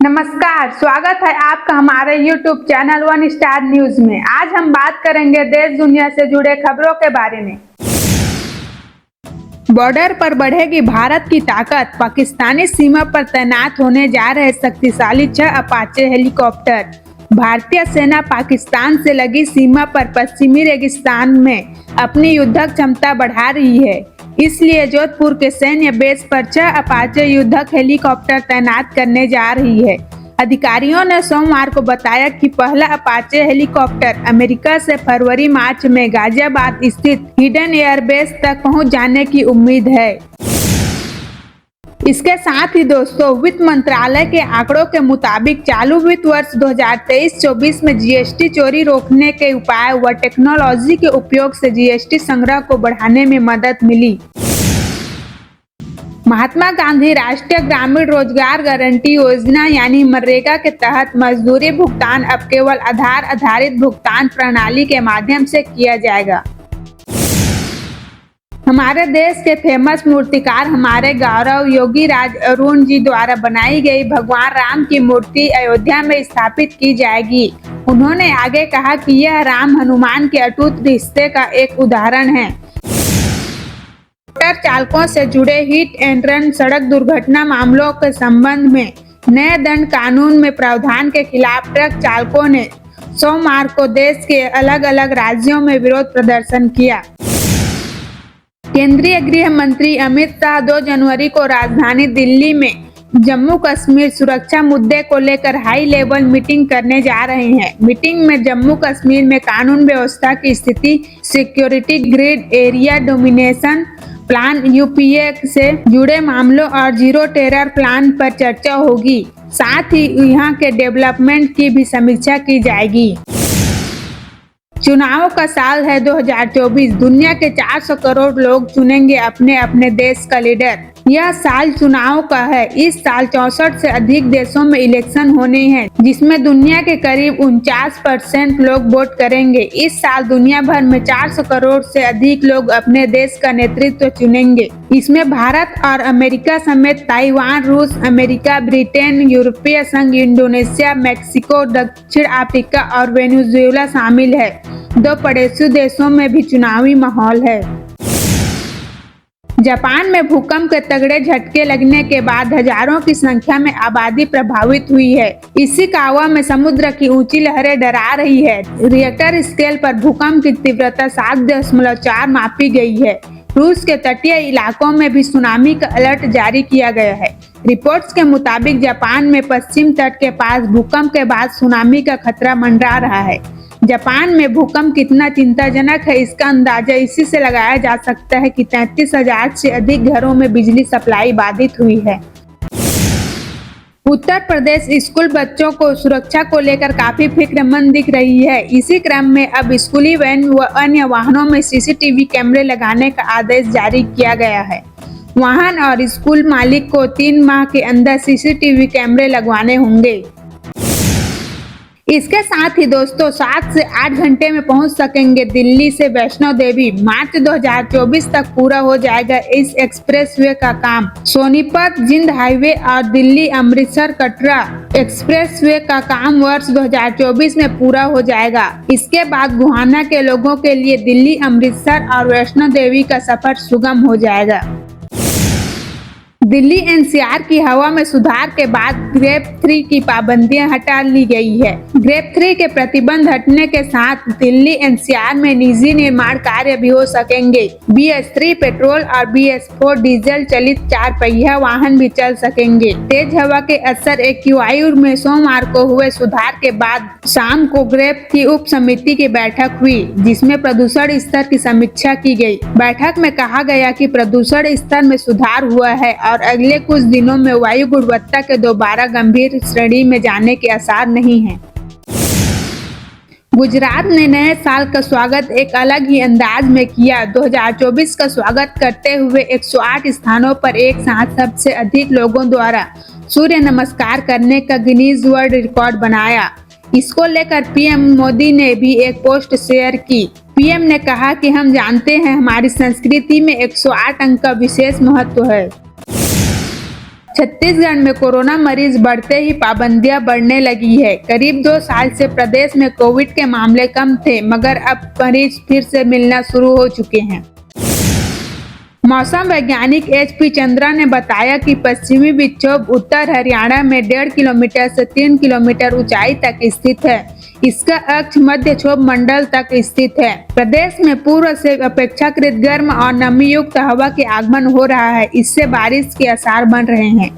नमस्कार, स्वागत है आपका हमारे YouTube channel one star news में। आज हम बात करेंगे देश दुनिया से जुड़े खबरों के बारे में। बॉर्डर पर बढ़ेगी भारत की ताकत, पाकिस्तानी सीमा पर तैनात होने जा रहे शक्तिशाली 6 अपाचे हेलीकॉप्टर। भारतीय सेना पाकिस्तान से लगी सीमा पर पश्चिमी रेगिस्तान में अपनी युद्धक क्षमता बढ़ा रही है। इसलिए जोधपुर के सैन्य बेस पर 6 अपाचे युद्धक हेलीकॉप्टर तैनात करने जा रही है। अधिकारियों ने सोमवार को बताया कि पहला अपाचे हेलीकॉप्टर अमेरिका से फरवरी-मार्च में गाजियाबाद स्थित हिडन एयरबेस तक पहुंच जाने की उम्मीद है। इसके साथ ही दोस्तों, वित्त मंत्रालय के आंकड़ों के मुताबिक चालू वित्त वर्ष 2023-24 में जीएसटी चोरी रोकने के उपाय व टेक्नोलॉजी के उपयोग से जीएसटी संग्रह को बढ़ाने में मदद मिली। महात्मा गांधी राष्ट्रीय ग्रामीण रोजगार गारंटी योजना यानी मनरेगा के तहत मजदूरी भुगतान अब केवल आधार आधारित भुगतान प्रणाली के माध्यम से किया जाएगा। हमारे देश के फेमस मूर्तिकार हमारे गौरव योगी राज अरुण जी द्वारा बनाई गई भगवान राम की मूर्ति अयोध्या में स्थापित की जाएगी। उन्होंने आगे कहा कि यह राम हनुमान के अटूट रिश्ते का एक उदाहरण है। मोटर चालकों से जुड़े हिट एंड रन सड़क दुर्घटना मामलों के संबंध में नए दंड कानून में प्रावधान के खिलाफ ट्रक चालकों ने सोमवार को देश के अलग अलग राज्यों में विरोध प्रदर्शन किया। केंद्रीय गृह मंत्री अमित शाह 2 जनवरी को राजधानी दिल्ली में जम्मू कश्मीर सुरक्षा मुद्दे को लेकर हाई लेवल मीटिंग करने जा रहे हैं। मीटिंग में जम्मू कश्मीर में कानून व्यवस्था की स्थिति, security grid, area domination plan, UPA से जुड़े मामलों और जीरो टेरर प्लान पर चर्चा होगी। साथ ही यहाँ के डेवलपमेंट की भी समीक्षा की जाएगी। चुनाव का साल है 2024। दुनिया के 400 करोड़ लोग चुनेंगे अपने अपने देश का लीडर। यह साल चुनाव का है। इस साल 64 से अधिक देशों में इलेक्शन होने हैं, जिसमें दुनिया के करीब 49% लोग वोट करेंगे। इस साल दुनिया भर में 400 करोड़ से अधिक लोग अपने देश का नेतृत्व चुनेंगे। इसमें भारत और अमेरिका समेत ताइवान, रूस, अमेरिका, ब्रिटेन, यूरोपीय संघ, इंडोनेशिया, मैक्सिको, दक्षिण अफ्रीका और वेनेजुएला शामिल है। 2 पड़ोसी देशों में भी चुनावी माहौल है। जापान में भूकंप के तगड़े झटके लगने के बाद हजारों की संख्या में आबादी प्रभावित हुई है। इशिकावा में समुद्र की ऊंची लहरें डरा रही है। रिएक्टर स्केल पर भूकंप की तीव्रता 7.4 मापी गई है। रूस के तटीय इलाकों में भी सुनामी का अलर्ट जारी किया गया है। रिपोर्ट्स के मुताबिक जापान में पश्चिम तट के पास भूकंप के बाद सुनामी का खतरा मंडरा रहा है। जापान में भूकंप कितना चिंताजनक है, इसका अंदाजा इसी से लगाया जा सकता है कि 33,000 से अधिक घरों में बिजली सप्लाई बाधित हुई है। उत्तर प्रदेश स्कूल बच्चों को सुरक्षा को लेकर काफी फिक्रमंद दिख रही है। इसी क्रम में अब स्कूली वैन व अन्य वाहनों में सीसीटीवी कैमरे लगाने का आदेश जारी किया गया है। वाहन और स्कूल मालिक को 3 माह के अंदर सीसीटीवी कैमरे लगवाने होंगे। इसके साथ ही दोस्तों 7 से 8 घंटे में पहुंच सकेंगे दिल्ली से वैष्णो देवी। मार्च 2024 तक पूरा हो जाएगा इस एक्सप्रेसवे का काम। सोनीपत जिंद हाईवे और दिल्ली अमृतसर कटरा एक्सप्रेसवे का काम वर्ष 2024 में पूरा हो जाएगा। इसके बाद गुहाना के लोगों के लिए दिल्ली, अमृतसर और वैष्णो देवी का सफर सुगम हो जाएगा। दिल्ली एनसीआर की हवा में सुधार के बाद ग्रेड 3 की पाबंदियां हटा ली गई है। ग्रेड 3 के प्रतिबंध हटने के साथ दिल्ली एनसीआर में निजी निर्माण कार्य भी हो सकेंगे। BS3 पेट्रोल और BS4 डीजल चलित 4 पहिया वाहन भी चल सकेंगे। तेज हवा के असर एक्यूआई में सोमवार को हुए सुधार के बाद शाम को ग्रेड की उप समिति की बैठक हुई, जिसमें प्रदूषण स्तर की समीक्षा की गई। बैठक में कहा गया कि प्रदूषण स्तर में सुधार हुआ है और अगले कुछ दिनों में वायु गुणवत्ता के दोबारा गंभीर श्रेणी में जाने के आसार नहीं हैं। गुजरात ने नए साल का स्वागत एक अलग ही अंदाज में किया। 2024 का स्वागत करते हुए 108 स्थानों पर एक साथ सबसे अधिक लोगों द्वारा सूर्य नमस्कार करने का गिनीज वर्ल्ड रिकॉर्ड बनाया। इसको लेकर पीएम मोदी ने भी एक पोस्ट शेयर की। पीएम ने कहा कि हम जानते हैं हमारी संस्कृति में 108 अंक का विशेष महत्व है। छत्तीसगढ़ में कोरोना मरीज बढ़ते ही पाबंदियां बढ़ने लगी है। करीब 2 साल से प्रदेश में कोविड के मामले कम थे, मगर अब मरीज फिर से मिलना शुरू हो चुके हैं। मौसम वैज्ञानिक HP चंद्रा ने बताया कि पश्चिमी विक्षोभ उत्तर हरियाणा में 1.5 किलोमीटर से 3 किलोमीटर ऊंचाई तक स्थित है। इसका अक्ष मध्य क्षोभ मंडल तक स्थित है। प्रदेश में पूर्व से अपेक्षाकृत गर्म और नमी युक्त हवा के आगमन हो रहा है। इससे बारिश के आसार बन रहे हैं।